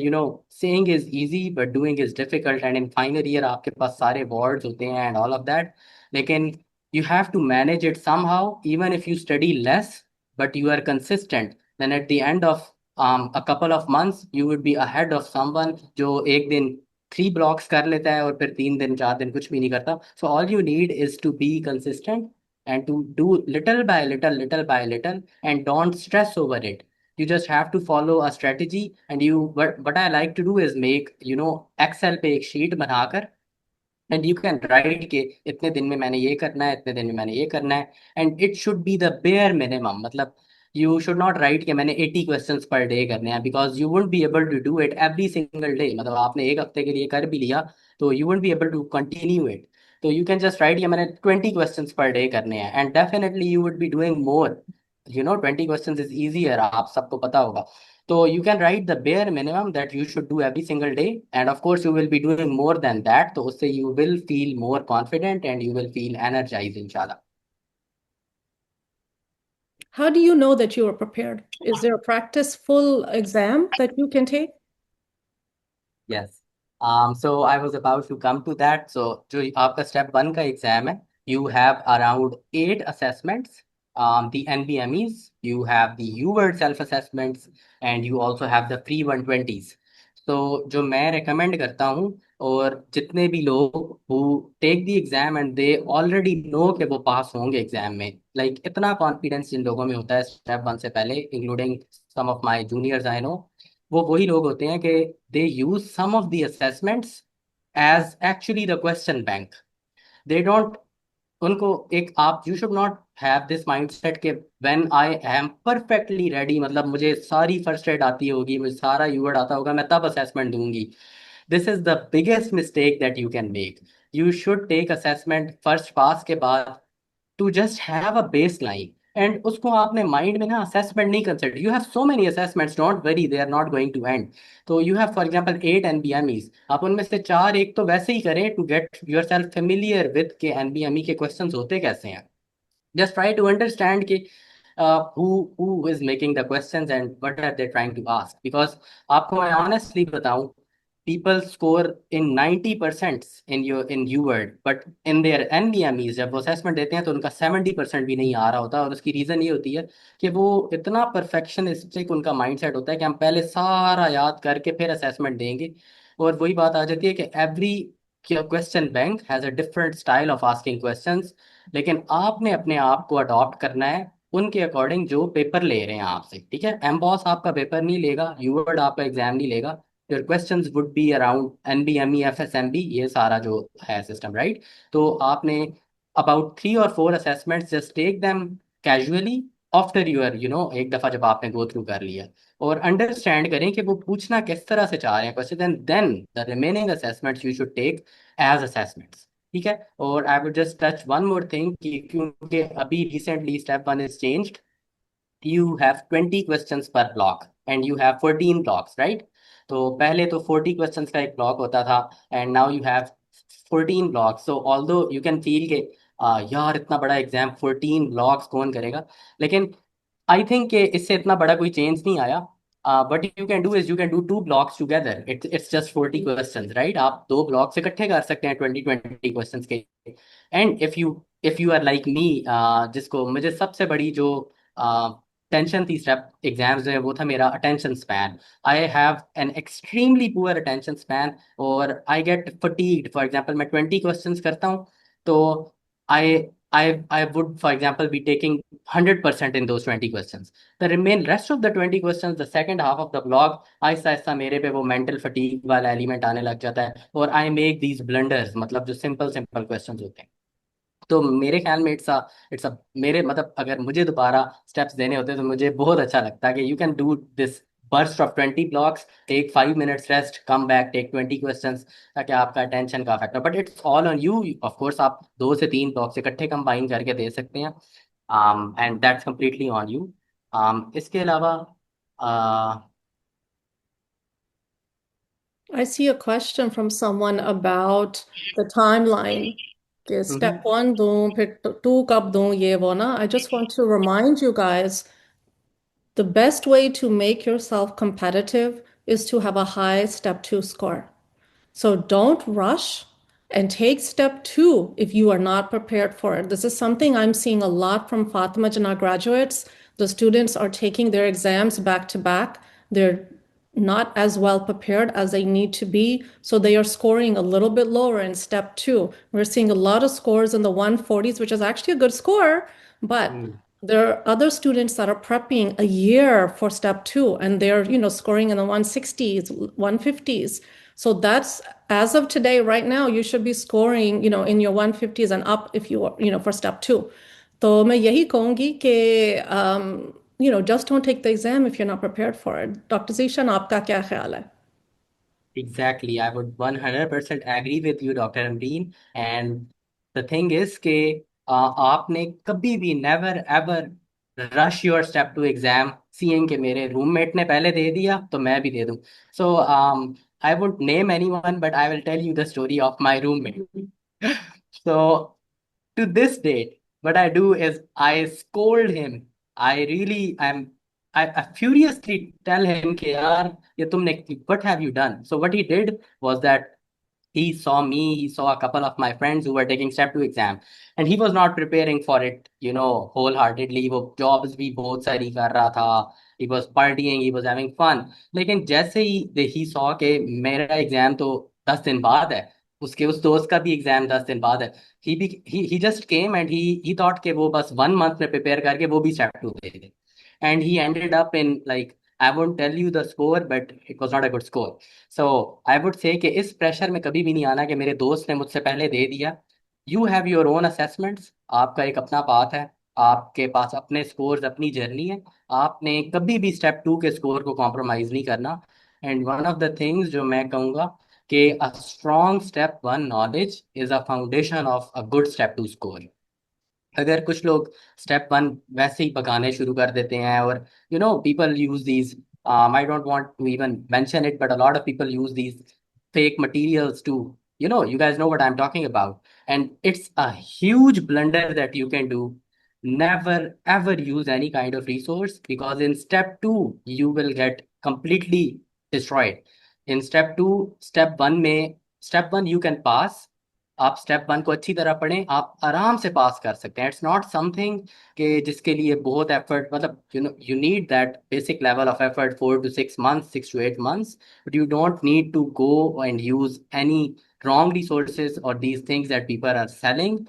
saying is easy but doing is difficult, and in final year आपके पास सारे words होते हैं एंड ऑल ऑफ दैट. लेकिन you have to manage it somehow, even if you study less but you are consistent, then at the end of a couple of months you would be ahead of someone जो एक दिन 3 blocks कर लेता है और फिर 3 दिन 4 दिन कुछ भी नहीं करता. So all you need is to be consistent and to do little by little, little by little, and don't stress over it. You just have to follow a strategy, and what I like to do is make Excel पे एक sheet बनाकर, and you can write के इतने दिन में मैंने ये करना है, इतने दिन में मैंने ये करना है, and it should be the bare minimum. मतलब यू शुड नॉट राइट कि मैंने 80 क्वेश्चंस पर डे करने हैं, because you would be able to do it every single day. मतलब आपने एक हफ्ते के लिए कर भी लिया तो you would be able to continue it. तो यू कैन जस्ट राइट कि मैंने 20 क्वेश्चंस पर डे करने हैं, and definitely you would be doing more. 20 questions is easier, आप सबको पता होगा. So you can write the bare minimum that you should do every single day, and of course you will be doing more than that. So उससे you will feel more confident and you will feel energized, inshallah. How do you know that you are prepared? Is there a practice full exam that you can take? Yes. So I was about to come to that. So जो आपका step 1 का exam है, you have around 8 assessments. The NBMEs, you have the UWorld self-assessments, and you also have the free 120s. So जो मैं recommend करता हूँ, और जितने भी लोग who take the exam and they already know कि वो पास होंगे exam में, like इतना confidence जिन लोगों में होता है step 1 से पहले, including some of my juniors I know, वो वही लोग होते हैं कि they use some of the assessments as actually the question bank. They don't, उनको एक आप, you should not have this mindset के when I am perfectly ready, मतलब मुझे सारी फर्स्ट एड आती होगी, मुझे सारा यूवर्ड आता होगा, मैं तब असेसमेंट दूंगी. This is the biggest mistake that you can make. You should take assessment first pass के बाद to just have a baseline, and उसको आपने माइंड में ना असेसमेंट नहीं consider. You have so many assessments, don't worry, they are not going to end. तो you have for example 8 NBMEs, आप उनमें से 4 एक तो वैसे ही करें to get yourself familiar with के एनबीएमई के क्वेश्चंस होते कैसे हैं. Just try to understand कि who is making the questions and what are they trying to ask. Because आपको मैं honestly बताऊं, people score in 90% in UWorld, but in their NBMEs जब वो assessment देते हैं तो उनका 70% भी नहीं आ रहा होता. और उसकी रीज़न ये होती है कि वो इतना परफेक्शनिस्टिक उनका माइंडसेट होता है कि हम पहले सारा याद करके फिर असेसमेंट देंगे. और वही बात आ जाती है कि every question bank has a different style of asking questions. लेकिन आपने अपने आप को अडॉप्ट करना है उनके अकॉर्डिंग जो पेपर ले रहे हैं आपसे. ठीक है, एम्बॉस आपका पेपर नहीं लेगा, यूवर्ड आपका एग्जाम नहीं लेगा, your questions would be around NBME FSMB, ये सारा जो है सिस्टम, राइट? तो आपने अबाउट 3 और 4 assessments, just take them casually after your एक दफा जब आपने गो थ्रू कर लिया, और अंडरस्टैंड करें कि वो पूछना किस तरह से चाह रहे हैं question, and then the remaining assessments you should take as assessments. ठीक है। और I would just touch one more thing कि क्योंकि अभी recently step 1 is changed, you have 20 questions per block and you have 14 blocks, right? तो पहले तो 40 questions का एक ब्लॉक होता था, and now you have 14 blocks. So although you can feel के यार इतना बड़ा एग्जाम 14 blocks कौन करेगा, लेकिन आई थिंक कि इससे इतना बड़ा कोई चेंज नहीं आया। But you can do is you can do 2 blocks together, it's just 40 questions, right? आप 2 blocks इकट्ठे कर सकते हैं 20 क्वेश्चंस के। And if you are like me, जिसको मुझे सबसे बड़ी जो टेंशन थी स्टेप एग्जाम्स में, वो था मेरा attention span. I have an extremely poor attention span, और I get fatigued. For example मैं 20 क्वेश्चंस करता हूँ, तो आई I would, for example, be taking 100% in those 20 questions. The rest of the 20 questions, the second half of the blog, Aahista Aahista मेरे पे वो mental fatigue वाला element आने लग जाता है, और आई मेक दीज ब्लंडर्स, मतलब जो सिंपल सिंपल क्वेश्चंस होते हैं। तो मेरे ख्याल में इट्स अ मेरे मतलब अगर मुझे दोबारा स्टेप्स देने होते तो मुझे बहुत अच्छा लगता है कि you can do this burst of 20 blocks, take 5 minutes rest, come back, take 20 questions, ताकि आपका अटेंशन का factor, but it's all on you. Of course आप 2 से 3 ब्लॉक्स इकट्ठे कंबाइन करके दे सकते हैं, and that's completely on you. इसके अलावा I see a question from someone about the timeline. Okay, step one दूं, फिर two कब दूं, ये वो ना. I just want to remind you guys, the best way to make yourself competitive is to have a high step two score. So don't rush and take step two if you are not prepared for it. This is something I'm seeing a lot from Fatima Jannah graduates. The students are taking their exams back to back. They're not as well prepared as they need to be. So they are scoring a little bit lower in step two. We're seeing a lot of scores in the 140s, which is actually a good score, but there are other students that are prepping a year for step two and they're, scoring in the 160s, 150s. So that's as of today, right now, you should be scoring, in your 150s and up if you are, for step two. तो मैं यही कहूँगी कि just don't take the exam if you're not prepared for it. Dr. Zishan, आपका क्या ख्याल है? Exactly, I would 100% agree with you, Dr. Amreen. And the thing is कि आपने कभी भी never ever rush your step to exam seeing कि मेरे रूममेट ने पहले दे दिया तो मैं भी दे दूं. So I won't name anyone, but I will tell you the story of my roommate. So to this date, what I do is I scold him. I furiously tell him कि यार ये तुमने, what have you done? So what he did was that he saw me, he saw a couple of my friends who were taking step 2 exam, and he was not preparing for it, wholeheartedly. वो jobs भी बहुत सारी कर रहा था. He was partying, he was having fun. लेकिन जैसे ही he saw कि मेरा एग्जाम तो 10 दिन बाद है, उसके उस दोस्त का भी एग्जाम 10 दिन बाद है, he just came and he thought कि वो बस 1 month में प्रिपेयर करके वो भी step 2 they they. And he ended up in, like, I won't tell you the score, but it was not a good score. So I would say कि इस pressure में कभी भी नहीं आना कि मेरे दोस्त ने मुझसे पहले दे दिया. You have your own assessments. आपका एक अपना पाथ है, आपके पास अपने स्कोर्स, अपनी जर्नी है. आपने कभी भी स्टेप 2 के स्कोर को कॉम्प्रोमाइज नहीं करना. And one of the things जो मैं कहूँगा कि a strong step 1 knowledge is a foundation of a good step 2 score. अगर कुछ लोग स्टेप 1 वैसे ही पकाने शुरू कर देते हैं, और people use these, I don't want to even mention it, but a lot of people use these fake materials to, you guys know what I'm talking about, and it's a huge blunder that you can do. Never ever use any kind of resource, because in step 2 you will get completely destroyed. In step 2, step 1 you can pass. आप step 1 को अच्छी तरह पढ़ें, आप आराम से पास कर सकते हैं. इट्स नॉट समथिंग कि जिसके लिए बहुत एफर्ट, मतलब you need that basic level of effort 4 to 6 months, 6 to 8 months, but you don't need to go and use any wrong resources or these things that people are selling.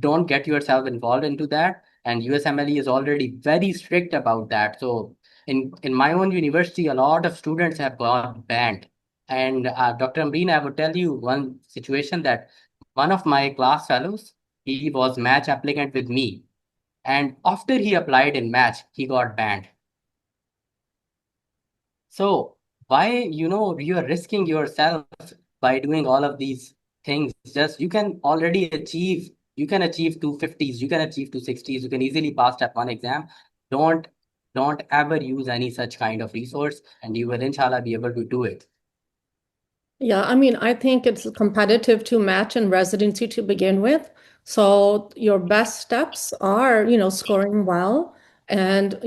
Don't get yourself involved into that. And USMLE is already very strict about that. So in my own university, a lot of students have got banned And Dr. Amreen, I would tell you one situation that one of my class fellows, he was match applicant with me. And after he applied in match, he got banned. So why, you are risking yourself by doing all of these things? Just you can achieve 250s, you can achieve 260s, you can easily pass that one exam. Don't don't ever use any such kind of resource, and you will inshallah be able to do it. Yeah, I mean, I think it's competitive to match in residency to begin with. So your best steps are, scoring well. And,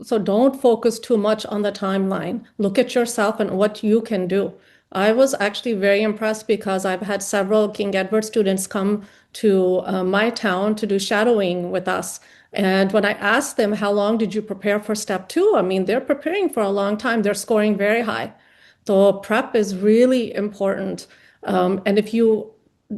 so don't focus too much on the timeline. Look at yourself and what you can do. I was actually very impressed because I've had several King Edward students come to my town to do shadowing with us. And when I asked them, how long did you prepare for step two? I mean, they're preparing for a long time. They're scoring very high. So prep is really important. And if you,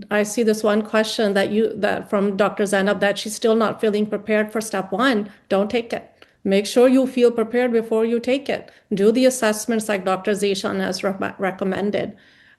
I see this one question that from Dr. Zainab that she's still not feeling prepared for step one, don't take it. Make sure you feel prepared before you take it. Do the assessments like Dr. Zishan has recommended.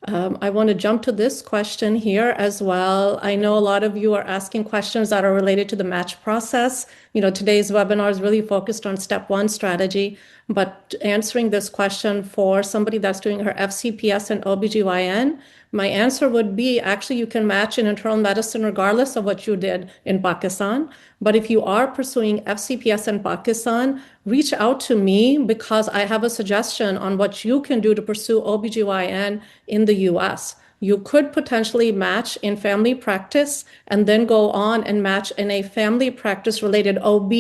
I want to jump to this question here as well. I know a lot of you are asking questions that are related to the match process. Today's webinar is really focused on step one strategy, but answering this question for somebody that's doing her FCPS and OBGYN, my answer would be actually you can match in internal medicine regardless of what you did in Pakistan. But if you are pursuing FCPS in Pakistan, reach out to me because I have a suggestion on what you can do to pursue OBGYN in the US. You could potentially match in family practice and then go on and match in a family practice related OB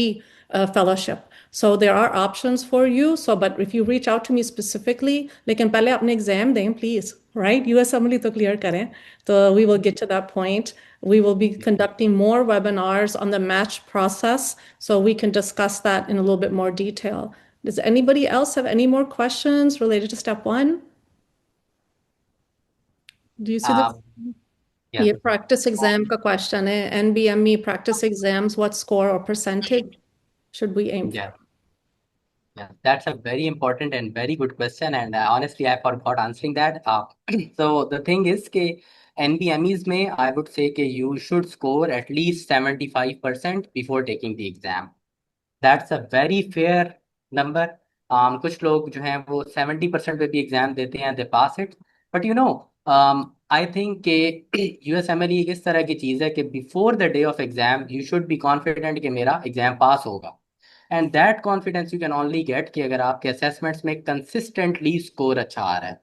fellowship. So there are options for you. So, but if you reach out to me specifically, लेकिन पहले अपने exam दें, please, right? US Assembly तो clear करें. So we will get to that point. We will be conducting more webinars on the match process, so we can discuss that in a little bit more detail. Does anybody else have any more questions related to step one? Do you see this? Yeah, ये practice exam का question है. NBME practice exams, what score or percentage should we aim for? yeah. Yeah, that's a very important and very good question. And honestly, I forgot answering that. So the thing is कि NBMEs में I would say कि you should score at least 75% before taking the exam. That's a very fair number. कुछ लोग जो हैं वो 70% पे भी एग्जाम देते हैं, they pass it. But I think कि USMLE एक इस तरह की चीज़ है कि before the day of exam you should be confident कि मेरा एग्जाम पास होगा. And that confidence you can only get कि अगर आपके असेसमेंट्स में कंसिस्टेंटली स्कोर अच्छा आ रहा है.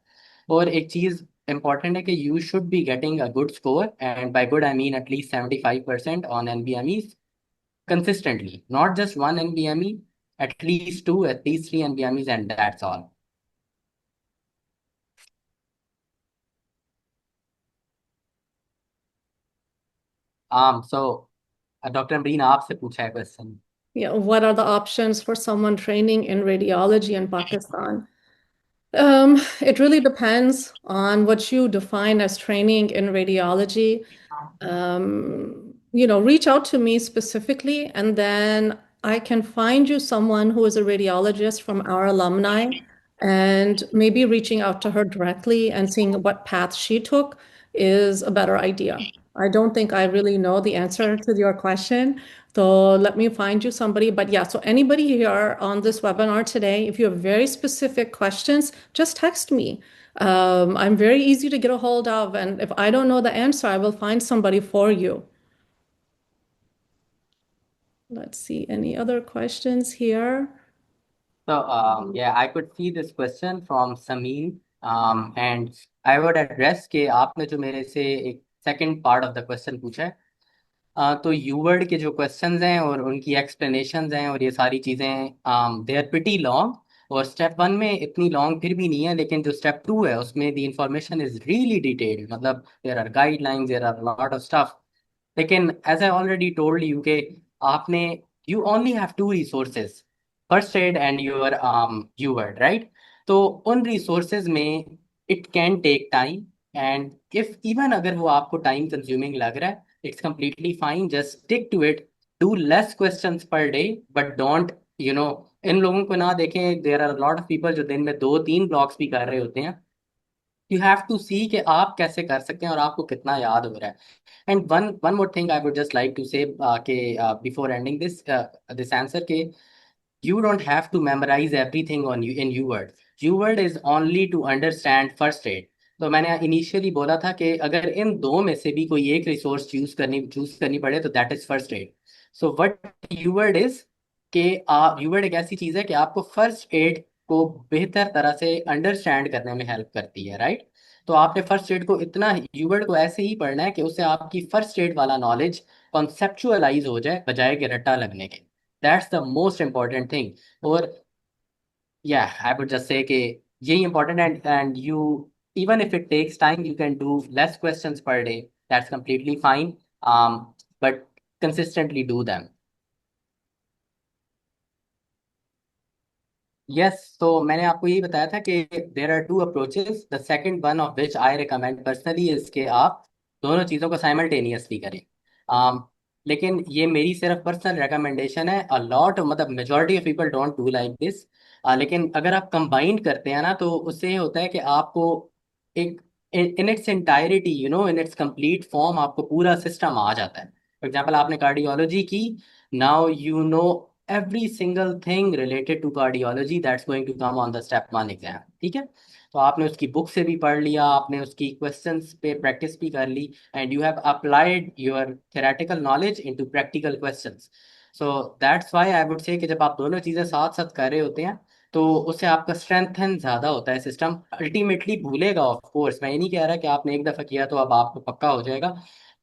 और एक चीज इंपॉर्टेंट है कि you should be getting a good score, and by good I mean at least 75% on NBME consistently, not just one NBME, at least two, at least three NBMEs, and that's all. So Dr. Amreen आपसे पूछा है question. Yeah, what are the options for someone training in radiology in Pakistan? It really depends on what you define as training in radiology. Reach out to me specifically, and then I can find you someone who is a radiologist from our alumni, and maybe reaching out to her directly and seeing what path she took is a better idea. I don't think I really know the answer to your question. So let me find you somebody. But yeah, so anybody here on this webinar today, if you have very specific questions, just text me. I'm very easy to get a hold of, and if I don't know the answer, I will find somebody for you. Let's see, any other questions here? So yeah, I could see this question from Samin, and I would address कि आपने जो मेरे से एक second part of the question पूछा है. तो यूवर्ड के जो क्वेश्चंस हैं और उनकी एक्सप्लेनेशंस हैं और ये सारी चीज़ें दे आर प्रिटी लॉन्ग. और स्टेप वन में इतनी लॉन्ग फिर भी नहीं है, लेकिन जो स्टेप टू है उसमें the information is really detailed. मतलब there are guidelines, there are lot of stuff. लेकिन as I already told you के आपने you only have two resources, first add and your UWorld, right? तो उन resources में it can take time, and if even अगर वो आपको time consuming लग रहा है, it's completely fine. Just stick to it. Do less questions per day, but don't, इन लोगों को ना देखें. There are a lot of people जो दिन में 2-3 ब्लॉग्स भी कर रहे होते हैं. You have to see कि आप कैसे कर सकते हैं और आपको कितना याद हो रहा है. And one more thing I would just like to say before ending this answer कि you don't have to memorize everything on you in UWord. UWord is only to understand first aid. तो मैंने initially बोला था कि अगर इन दो में से भी कोई एक रिसोर्स चूज करनी पड़े तो that is first add. So what UWorld is कि यूवर्ड एक ऐसी चीज है कि आपको फर्स्ट एड को बेहतर तरह से अंडरस्टैंड करने में हेल्प करती है, राइट. तो आपने फर्स्ट एड को इतना यूवर्ड को ऐसे ही पढ़ना है कि उससे आपकी फर्स्ट एड वाला नॉलेज कॉन्सेप्चुअलाइज हो जाए बजाय कि रट्टा लगने के. That's the most important thing. और yeah, I would just say कि यही important, and you, even if it takes time, you can do less questions per day. That's completely fine. But consistently do them. Yes, तो मैंने आपको यही बताया था कि there are two approaches. The second one of which I recommend personally is कि आप दोनों चीज़ों को simultaneously करें. um, लेकिन ये मेरी सिर्फ पर्सनल रिकमेंडेशन है. A lot, मतलब majority of people don't do like this. लेकिन अगर आप कंबाइन करते हैं ना तो उससे ये होता है कि आपको एक in its entirety, in its complete form आपको पूरा सिस्टम आ जाता है. फॉर एग्जाम्पल आपने कार्डियोलॉजी की. Now you know every single thing related to cardiology that's going to come on the step 1 exam. ठीक है. तो आपने उसकी बुक से भी पढ़ लिया, आपने उसकी क्वेश्चंस पे प्रैक्टिस भी कर ली, and you have applied your theoretical knowledge into practical questions. So that's why I would say कि जब आप दोनों चीज़ें साथ साथ कर रहे होते हैं तो उससे आपका स्ट्रेंथन ज़्यादा होता है सिस्टम. अल्टीमेटली भूलेगा, ऑफ कोर्स मैं ये नहीं कह रहा कि आपने एक दफ़ा किया तो अब आपको पक्का हो जाएगा.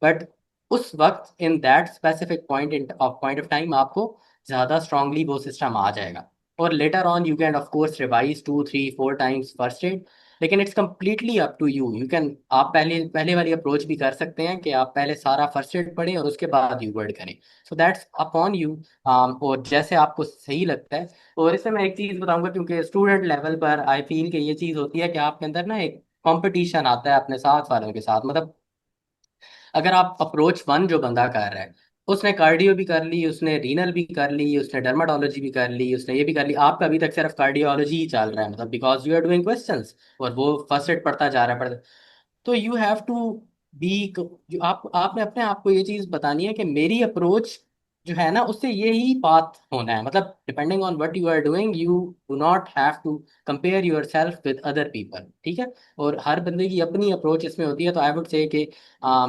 बट उस वक्त in that specific point of time आपको ज़्यादा स्ट्रांगली वो सिस्टम आ जाएगा. और later on you can of course revise 2 3 4 times first aid. लेकिन it's completely up to you. You can, आप पहले पहले वाली अप्रोच भी कर सकते हैं कि आप पहले सारा फर्स्ट एड पढ़ें और उसके बाद यू वर्ड करें. So that's upon you. और जैसे आपको सही लगता है. और इसमें मैं एक चीज़ बताऊंगा, क्योंकि स्टूडेंट लेवल पर आई फील कि ये चीज़ होती है कि आपके अंदर ना एक कंपटीशन आता है अपने साथ वालों के साथ. मतलब अगर आप अप्रोच 1 जो बंदा कर रहा है, उसने कार्डियो भी कर ली, उसने रीनल भी कर ली, उसने डर्माटोलॉजी भी कर ली, उसने ये भी कर ली, आपका अभी तक सिर्फ कार्डियोलॉजी ही चल रहा है, मतलब because you are doing questions और वो फर्स्ट एड पढ़ता जा रहा है. तो यू हैव टू बी, आप आपने अपने आप को ये चीज बतानी है कि मेरी अप्रोच जो है ना उससे यही बात होना है. मतलब depending on what you are doing, you do not have to compare yourself with other people. ठीक है. और हर बंदे की अपनी अप्रोच इसमें होती है. तो आई वुड से कि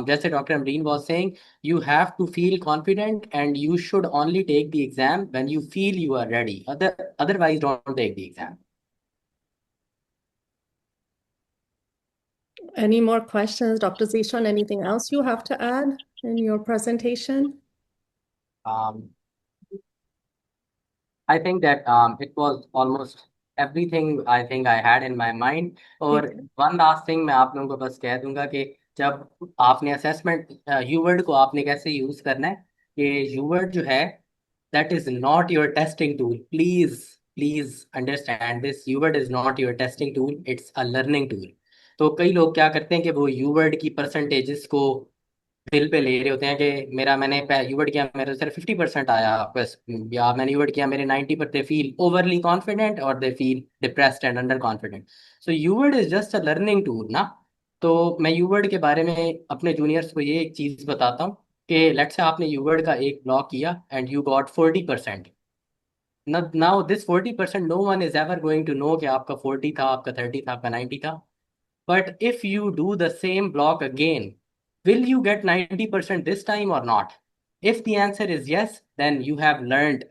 जैसे doctor Amreen was saying, you have to feel confident and you should only take the exam when you feel you are ready. Otherwise don't take the exam. Any more questions, Dr. Zishan? Anything else you have to add in your presentation? I think that it was almost everything I think I had in my mind. और ठीक है. one last thing मैं आप लोगों को बस कह दूंगा कि जब आपने असेसमेंट यूवर्ड को आपने कैसे यूज करना है. कि यूवर्ड जो है, that is not your testing tool. Please understand this. यूवर्ड is not your testing tool. It's a learning tool. तो कई लोग क्या करते हैं कि वो यूवर्ड की परसेंटेजेस को दिल पे ले रहे होते हैं कि मैंने यूवर्ड किया, मेरे सिर्फ 50% आया बस, या मैंने यूवर्ड किया मेरे 90 पर. दे फील ओवरली कॉन्फिडेंट और they feel depressed and under confident. So UWorld is just a learning tool ना. तो मैं यूवर्ड के बारे में अपने जूनियर्स को ये एक चीज़ बताता हूँ कि लेट्स से आपने यूवर्ड का एक ब्लॉक किया and you got 40%. Now this 40% no one is ever going to know कि आपका 40 था, आपका 30 था, आपका 90 था. But if you do the same block again, will you get 90% this time or not? If the answer is yes, then you have learned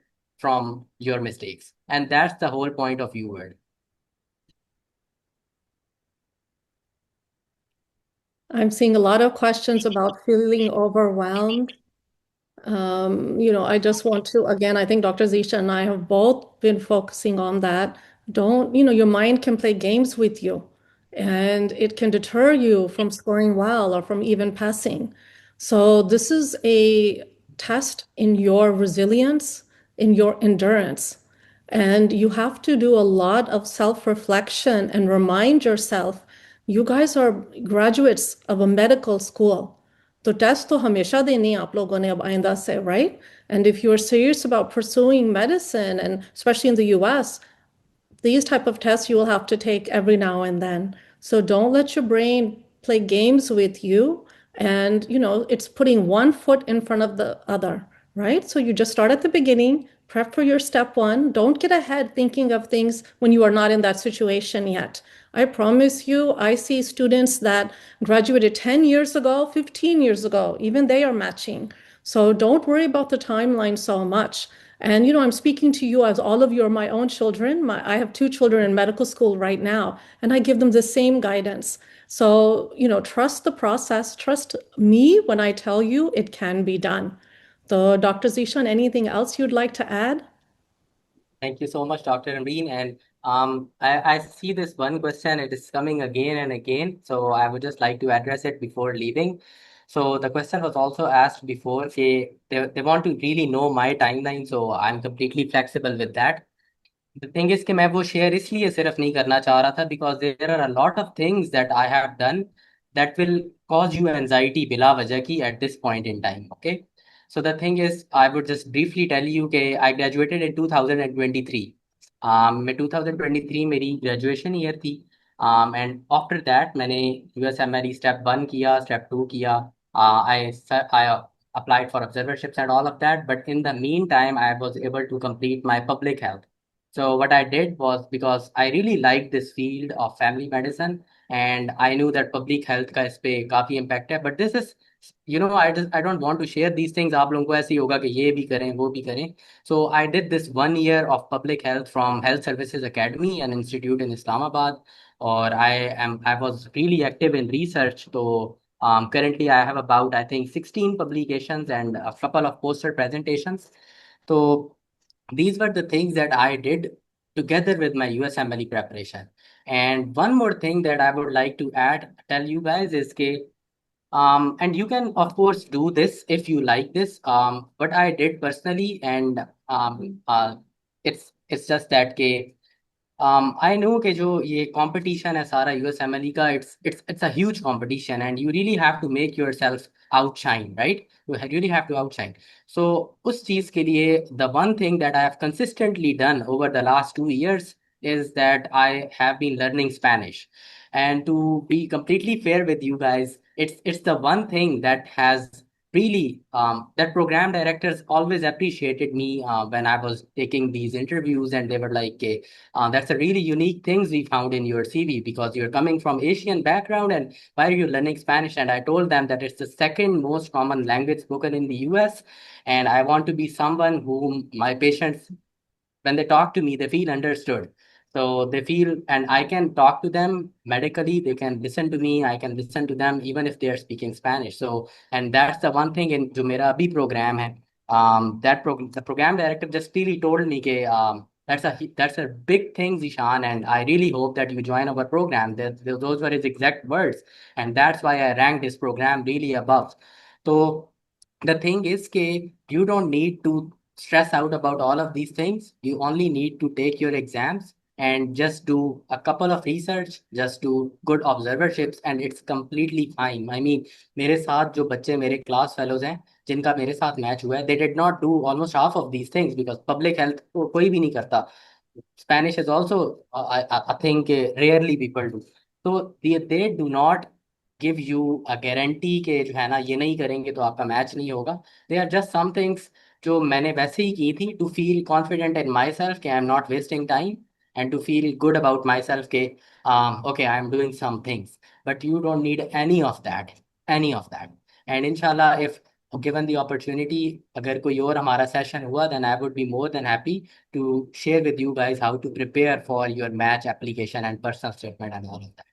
from your mistakes. And that's the whole point of UWord. I'm seeing a lot of questions about feeling overwhelmed. I just want to, again, I think Dr. Zisha and I have both been focusing on that. Don't, your mind can play games with you and it can deter you from scoring well or from even passing. So this is a test in your resilience, in your endurance. And you have to do a lot of self-reflection and remind yourself, you guys are graduates of a medical school. तो test तो हमेशा देनी है आप लोगों ने अब आइंदा से, right? And if you're serious about pursuing medicine, and especially in the US, these type of tests you will have to take every now and then. So don't let your brain play games with you. And, it's putting one foot in front of the other, right? So you just start at the beginning, prep for your step one. Don't get ahead thinking of things when you are not in that situation yet. I promise you, I see students that graduated 10 years ago, 15 years ago, even they are matching. So don't worry about the timeline so much. And I'm speaking to you as all of you are my own children. I have two children in medical school right now, and I give them the same guidance. So, trust the process, trust me when I tell you it can be done. So, Dr. Zishan, anything else you'd like to add? Thank you so much, Dr. Amreen. And I see this one question, it is coming again and again. So I would just like to address it before leaving. So the question was also asked before, they want to really know my timeline, so I'm completely flexible with that. The thing is कि मैं वो share इसलिए सिर्फ नहीं करना चाह रहा था because there are a lot of things that I have done that will cause you anxiety बिला वजह की at this point in time. Okay, so the thing is I would just briefly tell you कि I graduated in 2023. मैं 2023 मेरी graduation year थी. And after that मैंने USMLE step 1 किया, step 2 किया. I applied for observerships and all of that, but in the meantime I was able to complete my public health. So what I did was, because I really liked this field of family medicine and I knew that public health का इस पे काफी impact है, but this is, I don't want to share these things. आप लोगों को ऐसे ही होगा कि ये भी करें वो भी करें. So I did this 1 year of public health from Health Services Academy, an institute in Islamabad, or I was really active in research. So currently I have about, I think, 16 publications and a couple of poster presentations. So these were the things that I did together with my USMLE preparation. And one more thing that I would like to tell you guys is that, and you can of course do this if you like this. What I did personally, and it's just that I know कि जो ये competition है सारा USMLE का, it's a huge competition and you really have to make yourself outshine, right? You really have to outshine. So उस चीज के लिए the one thing that I have consistently done over the last 2 years is that I have been learning Spanish. And to be completely fair with you guys, it's the one thing that has really that program directors always appreciated me when I was taking these interviews, and they were like, that's a really unique things we found in your CV because you're coming from Asian background and why are you learning Spanish? And I told them that it's the second most common language spoken in the US, and I want to be someone whom my patients, when they talk to me, they feel understood. So they feel, and I can talk to them medically, they can listen to me, I can listen to them even if they are speaking Spanish. So, and that's the one thing in जो मेरा अभी program है, the program director just really told me कि that's a big thing, Zishan, and I really hope that you join our program. Those were his exact words, and that's why I ranked this program really above. So the thing is कि you don't need to stress out about all of these things. You only need to take your exams and just do a couple of research, just do good observerships, and it's completely fine. I mean, मेरे साथ जो बच्चे मेरे class fellows हैं जिनका मेरे साथ match हुआ है, they did not do almost half of these things because public health कोई भी नहीं करता. Spanish is also I think rarely people do. So they do not give you a guarantee कि जो है ना ये नहीं करेंगे तो आपका मैच नहीं होगा. They are just some things जो मैंने वैसे ही की थी to feel confident in myself कि I am not wasting time and to feel good about myself कि okay, I am doing some things. But you don't need any of that. And inshallah, if given the opportunity, अगर कोई और हमारा session हुआ, then I would be more than happy to share with you guys how to prepare for your match application and personal statement and all of that.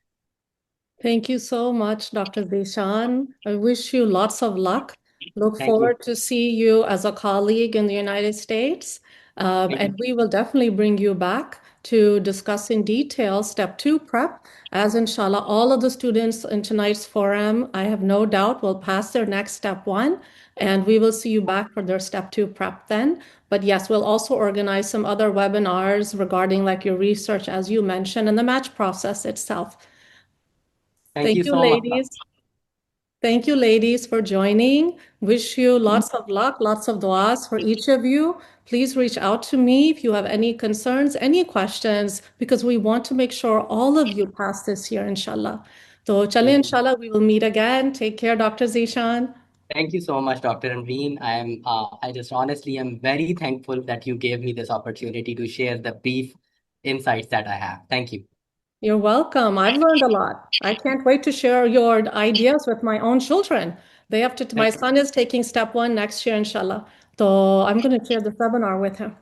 Thank you so much, Dr. Deshan. I wish you lots of luck. Look Thank you. forward to see you as a colleague in the United States. Thank you. And we will definitely bring you back to discuss in detail step two prep, as inshallah, all of the students in tonight's forum, I have no doubt, will pass their next step one, and we will see you back for their step two prep then. But yes, we'll also organize some other webinars regarding like your research, as you mentioned, and the match process itself. Thank Thank you you, so much. ladies. Thank you, ladies, for joining. Wish you lots of luck, lots of duas for each of you. Please reach out to me if you have any concerns, any questions, because we want to make sure all of you pass this year, inshallah. So, chale, inshallah, we will meet again. Take care, Dr. Zishan. Thank you so much, Dr. Amreen. I just honestly am very thankful that you gave me this opportunity to share the brief insights that I have. Thank you. You're welcome. I've learned a lot. I can't wait to share your ideas with my own children. My son is taking step one next year, inshallah. So I'm going to share the webinar with him.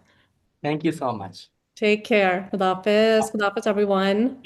Thank you so much. Take care. Khudafis. Khudafis, everyone.